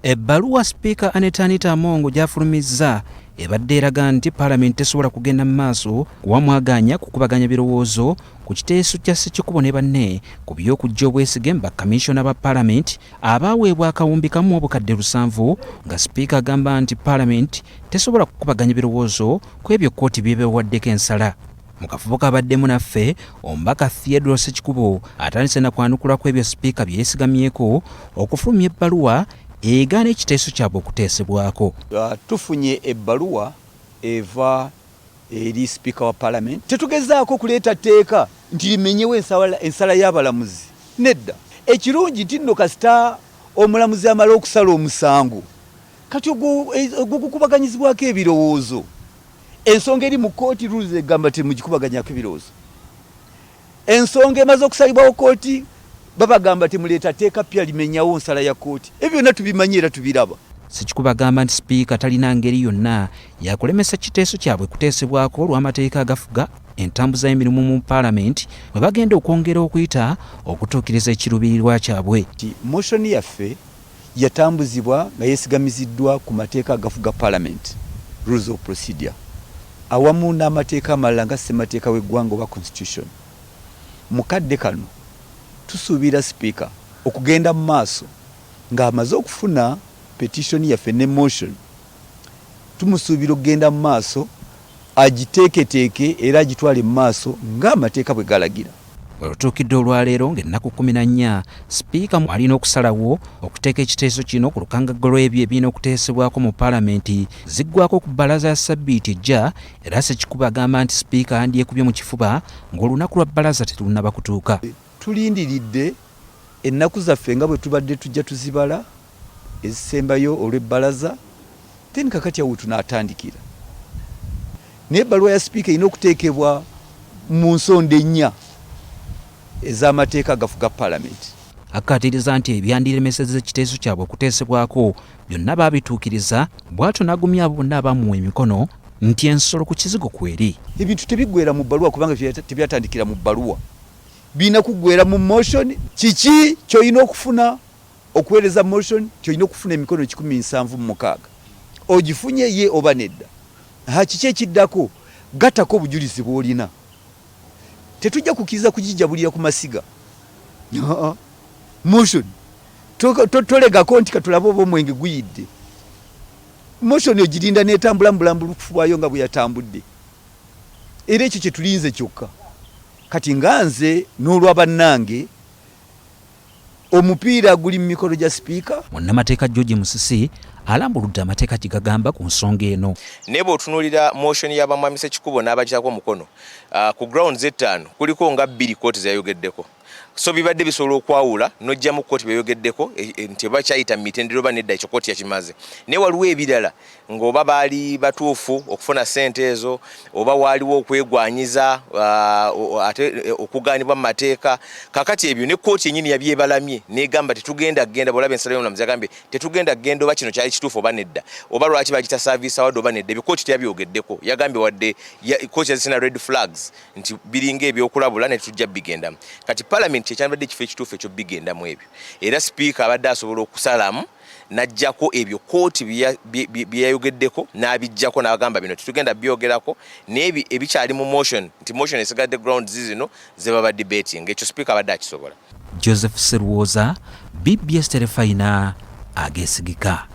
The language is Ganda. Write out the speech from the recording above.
Ebbaluwa Sipiika Anita Among gy'afulumizza ebadde eraga nti Paalamenti tesobola kugenda mu maaso kuwamwaganya kukubaganya birowoozo ku kiteeso kya Ssekikubo ne banne ku by'okujja obwesige mu bakamisona ba Paalamenti abaaweebwa akawumbi kamu obukadde 7 nga Sipiika agamba nti Paalamenti tesobola kukubaganya birowoozo ku ebyo kkooti by'ebeewaddeko ensala. Mu kafubo kabaddemu naffe omubaka Theodore Ssekikubo atandise na kwanukula ku ebyo Sipiika bye yeesigamyeko okufulumya ebbaluwa egaana ekiteeso kyabwe okuteesebwako. Tufunye ebbaluwa eva eri Sipiika wa Paalamenti. Tetugezaako kuleeta tteeka nti limenyewo ensala y'abalamuzi. Nedda. Ekirungi nti nno kasita omulamuzi amala okusala omusango kati ogukubaganyizibwako ebirowoozo. Ensonga eri mu kkooti rules egamba temugikubaganyako ebirowoozo. Ensonga emaze okusalibwawo kkooti babagamba temuleeta tteeka pya limenyawo nsala ya kkooti. Ebyo byonna tubimanyi era tubiraba. Ssekikubo agamba nti Sipiika talina ngeri yonna yakulemesa kiteeso kyabwe kuteesebwako olw'amateeka agafuga entambuza y'emirimu mu Paalamenti bwe bagenda okwongera okuyita okutuukiriza ekiruubirirwa kyabwe. Motion yaffe yatambuzibwa nga yeesigamiziddwa ku mateeka agafuga Paalamenti, rules of procedure, awamu n'amateeka amalala nga ssemateeka w'eggwanga oba constitution. Mu kadde kano tusuubira Sipiika okugenda mu maaso ng'amaze okufuna petition yaffe ne motion. Tumusuubira okugenda mu maaso agiteeketeeke era agitwale mu maaso ng'amateeka bwe galagira. Olutuukidde olwaleero ng'ennaku 14 Sipiika alina okusalawo okuteeka ekiteeso kino ku lukangaga lw'ebyo ebirina okuteesebwako mu Paalamenti ziggwako ku bbalaza ya Ssabbiiti ejja, era Ssekikubo agamba nti Sipiika yandyekubye mu kifuba ng'olunaku lwa bbalaza terunnaba kutuuka. Tulindiridde ennaku zaffe nga bwe tubadde tujja tuzibala ezisembayo olw'ebbalaza, then kakati awo tunaatandikira. Naye ebbaluwa ya Sipiika erina okuteekebwa mu nsonda 4 ez'amateeka agafuga Paalamenti. Akkaatiriza nti ebyandiremesezza ekiteeso kyabwe okuteesebwako byonna baabituukiriza, bw'atyo n'agumya abo bonna abamuwa emikono nti ensolo ku kizigo kweri. Ebintu tebiggweera mu bbaluwa kubanga tebyatandikira mu bbaluwa. Bina kuggweera mu motion. Kiki ky'olina okufuna okuweereza motion? Ky'olina okufuna emikono 176. Ogifunye ye oba nedda. Kiki ekiddako? Gattako obujulizi bw'olina. Tetujja kukkiriza kugijjabulira ku masiga. Motion tolegako nti katulabe oba omwenge guyidde. Motion ogirinda n'etambula mu bulambulukufu bwayo nga bwe yatambudde. Era ekyo kye tulinze kyokka. Kati nga nze n'olwa bannange omupiira guli mu mikono gya Sipiika. Munnamateeka George Musisi alambuludde amateeka gye gagamba ku nsonga eno. Naye bw'otunuulira motion y'abamwami Ssekikubo n'abagyako omukono ku grounds 5 kuliko nga 2 kkooti zayogeddeko. So bibadde bisobola okwawula n'ojjamu kkooti beyogeddeko nti bakyayita mu mitendera oba nedda ekyo kkooti yakimaze. Naye waliwo ebirala ng'oba baali batuufu okufuna ssente ezo oba waaliwo okwegwanyiza ate okugaanibwa mu mateeka. Kakati ebyo ne kkooti yennyini yabyebalamye n'egamba tetugenda genda bw'olaba ensala y'omulamuzi agambye tetugenda genda oba kino kyali kituufu oba nedda oba lwaki bagita service award oba nedda. Ebyo kkooti teyabyogeddeko. Yagambye wadde kkooti yazisina red flags nti biringa ebyokulabula ne tujja bigendamu. Kati Paalamenti kyekyabadde ekifo ekituufu ekyo bigendamu ebyo. Era Sipiika abadde asobola okusalamu n'ajjako ebyo kkooti bye yayogeddeko n'abijjako n'agamba bino tetugenda byogerako n'ebyo ebikyali mu motion nti motion esigadde grounds zino ze baba debating. Ekyo Sipiika abadde akisobola. Joseph Serwoza, BBS Terefayina, ageesigika.